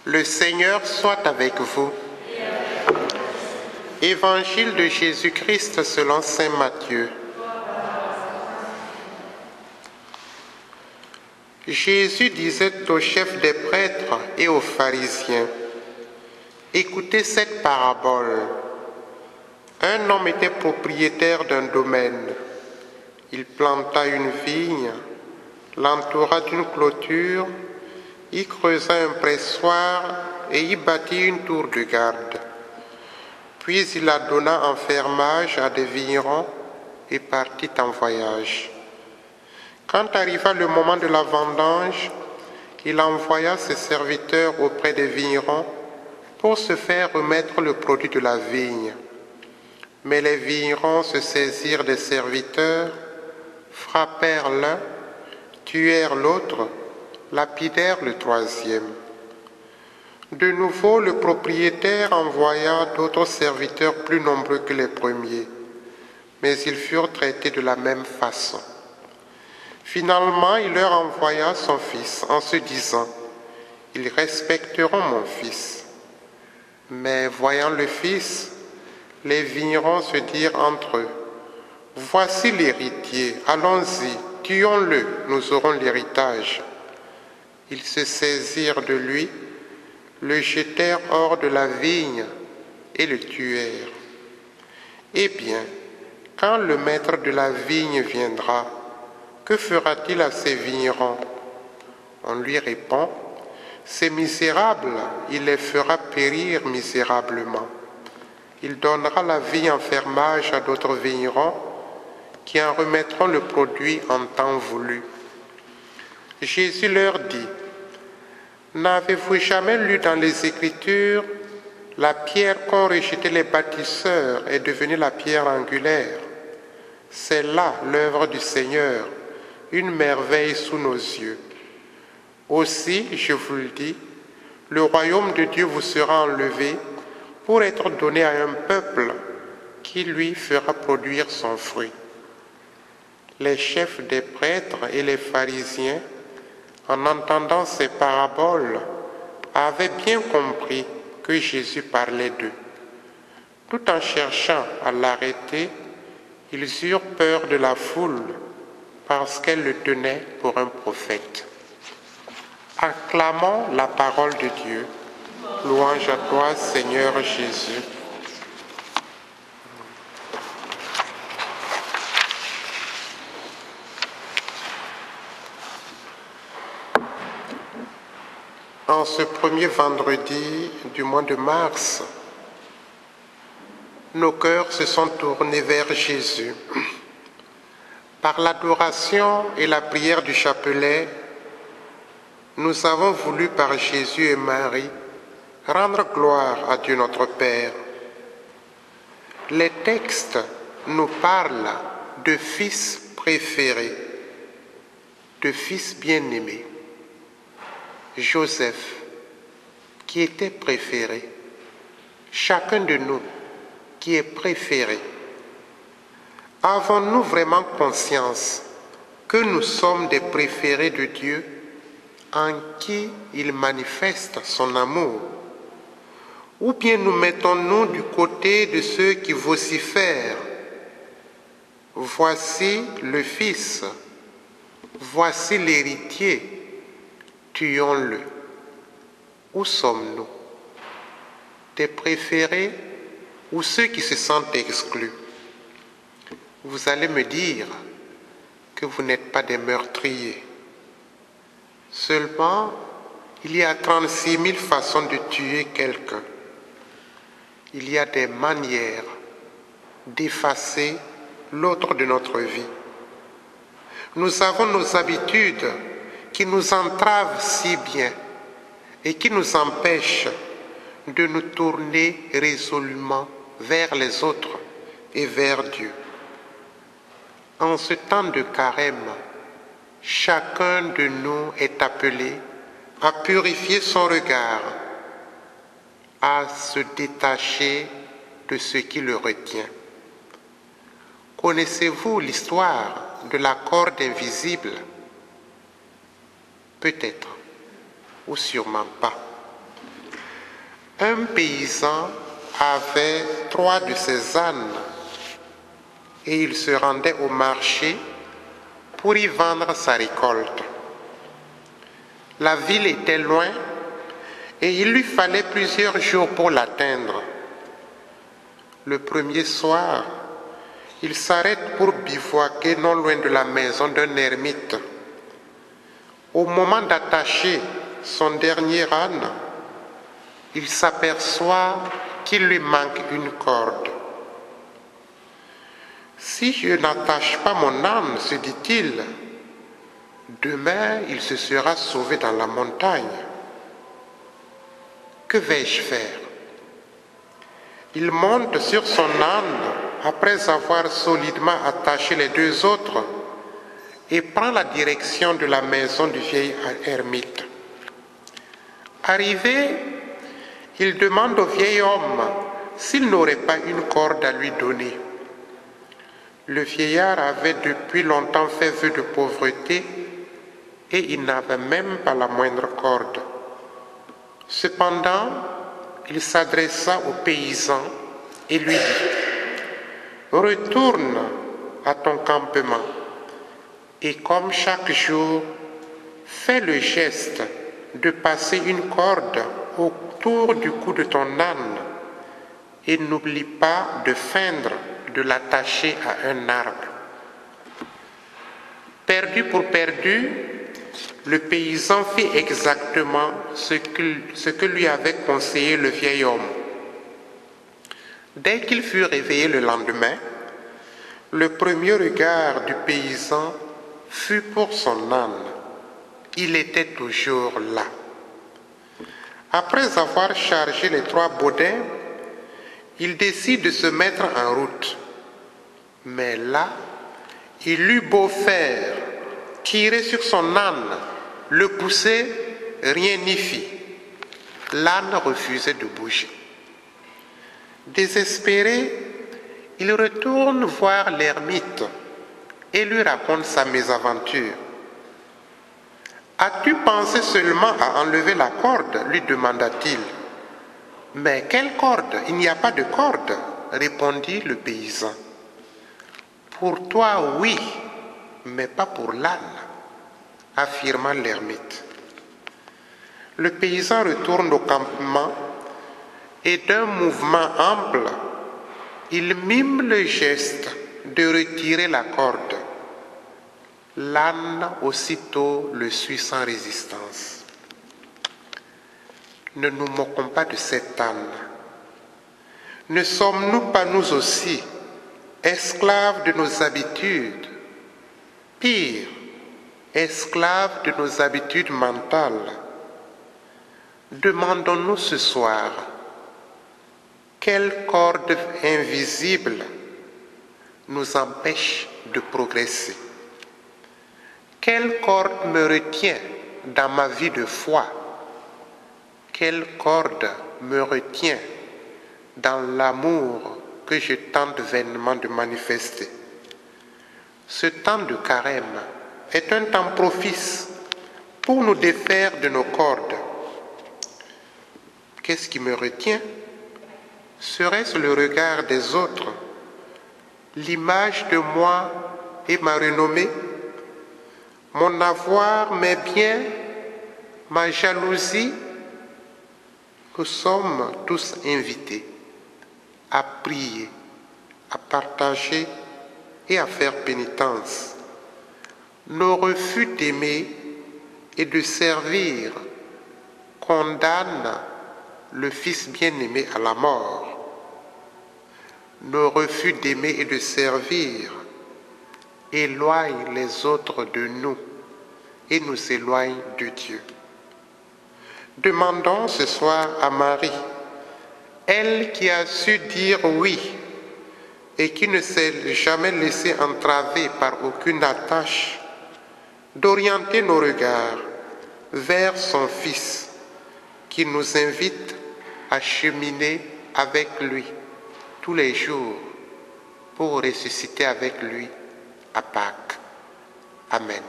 Le Seigneur soit avec vous. Évangile de Jésus-Christ selon saint Matthieu. Jésus disait aux chefs des prêtres et aux pharisiens, « Écoutez cette parabole. Un homme était propriétaire d'un domaine. Il planta une vigne, l'entoura d'une clôture, y creusa un pressoir et y bâtit une tour de garde. Puis il la donna en fermage à des vignerons et partit en voyage. Quand arriva le moment de la vendange, il envoya ses serviteurs auprès des vignerons pour se faire remettre le produit de la vigne. Mais les vignerons se saisirent des serviteurs, frappèrent l'un, tuèrent l'autre, lapidèrent le troisième. De nouveau, le propriétaire envoya d'autres serviteurs plus nombreux que les premiers, mais ils furent traités de la même façon. Finalement, il leur envoya son fils en se disant, « Ils respecteront mon fils. » Mais voyant le fils, les vignerons se dirent entre eux, « Voici l'héritier, allons-y, tuons-le, nous aurons l'héritage. » Ils se saisirent de lui, le jetèrent hors de la vigne et le tuèrent. Eh bien, quand le maître de la vigne viendra, que fera-t-il à ces vignerons? On lui répond, « Ces misérables, il les fera périr misérablement. Il donnera la vigne en fermage à d'autres vignerons qui en remettront le produit en temps voulu. » Jésus leur dit, « N'avez-vous jamais lu dans les Écritures, la pierre qu'ont rejetée les bâtisseurs est devenue la pierre angulaire? C'est là l'œuvre du Seigneur, une merveille sous nos yeux. Aussi, je vous le dis, le royaume de Dieu vous sera enlevé pour être donné à un peuple qui lui fera produire son fruit. » Les chefs des prêtres et les pharisiens, en entendant ces paraboles, avaient bien compris que Jésus parlait d'eux. Tout en cherchant à l'arrêter, ils eurent peur de la foule parce qu'elle le tenait pour un prophète. Acclamons la parole de Dieu. Louange à toi, Seigneur Jésus. En ce premier vendredi du mois de mars, nos cœurs se sont tournés vers Jésus. Par l'adoration et la prière du chapelet, nous avons voulu par Jésus et Marie rendre gloire à Dieu notre Père. Les textes nous parlent de fils préférés, de fils bien-aimés. Joseph, qui était préféré, chacun de nous qui est préféré. Avons-nous vraiment conscience que nous sommes des préférés de Dieu en qui il manifeste son amour? Ou bien nous mettons-nous du côté de ceux qui vocifèrent, « Voici le Fils, voici l'héritier, tuons-le. » Où sommes-nous? Des préférés ou ceux qui se sentent exclus? Vous allez me dire que vous n'êtes pas des meurtriers. Seulement, il y a 36 000 façons de tuer quelqu'un. Il y a des manières d'effacer l'autre de notre vie. Nous avons nos habitudes qui nous entravent si bien et qui nous empêchent de nous tourner résolument vers les autres et vers Dieu. En ce temps de carême, chacun de nous est appelé à purifier son regard, à se détacher de ce qui le retient. Connaissez-vous l'histoire de la corde invisible? Peut-être, ou sûrement pas. Un paysan avait 3 de ses ânes et il se rendait au marché pour y vendre sa récolte. La ville était loin et il lui fallait plusieurs jours pour l'atteindre. Le premier soir, il s'arrête pour bivouaquer non loin de la maison d'un ermite. Au moment d'attacher son dernier âne, il s'aperçoit qu'il lui manque une corde. Si je n'attache pas mon âne, se dit-il, demain il se sera sauvé dans la montagne. Que vais-je faire? Il monte sur son âne après avoir solidement attaché les 2 autres et prend la direction de la maison du vieil ermite. Arrivé, il demande au vieil homme s'il n'aurait pas une corde à lui donner. Le vieillard avait depuis longtemps fait vœu de pauvreté et il n'avait même pas la moindre corde. Cependant, il s'adressa au paysan et lui dit « Retourne à ton campement et comme chaque jour, fais le geste de passer une corde autour du cou de ton âne et n'oublie pas de feindre de l'attacher à un arbre. » Perdu pour perdu, le paysan fit exactement ce que lui avait conseillé le vieil homme. Dès qu'il fut réveillé le lendemain, le premier regard du paysan fut pour son âne. Il était toujours là. Après avoir chargé les 3 bodins, il décide de se mettre en route. Mais là, il eut beau faire, tirer sur son âne, le pousser, rien n'y fit. L'âne refusait de bouger. Désespéré, il retourne voir l'ermite et lui raconte sa mésaventure. « As-tu pensé seulement à enlever la corde ?» lui demanda-t-il. « Mais quelle corde? Il n'y a pas de corde, » répondit le paysan. « Pour toi, oui, mais pas pour l'âne, » affirma l'ermite. Le paysan retourne au campement et d'un mouvement ample, il mime le geste de retirer la corde. L'âne aussitôt le suit sans résistance. Ne nous moquons pas de cet âne. Ne sommes-nous pas nous aussi esclaves de nos habitudes? Pire, esclaves de nos habitudes mentales. Demandons-nous ce soir, quelle corde invisible nous empêche de progresser? Quelle corde me retient dans ma vie de foi? Quelle corde me retient dans l'amour que je tente vainement de manifester? Ce temps de carême est un temps propice pour nous défaire de nos cordes. Qu'est-ce qui me retient? Serait-ce le regard des autres, l'image de moi et ma renommée, mon avoir, mes biens, ma jalousie? Nous sommes tous invités à prier, à partager et à faire pénitence. Nos refus d'aimer et de servir condamnent le Fils bien-aimé à la mort. Nos refus d'aimer et de servir éloignent les autres de nous et nous éloignent de Dieu. Demandons ce soir à Marie, elle qui a su dire oui et qui ne s'est jamais laissée entraver par aucune attache, d'orienter nos regards vers son Fils qui nous invite à cheminer avec lui tous les jours pour ressusciter avec lui à Pâques. Amen.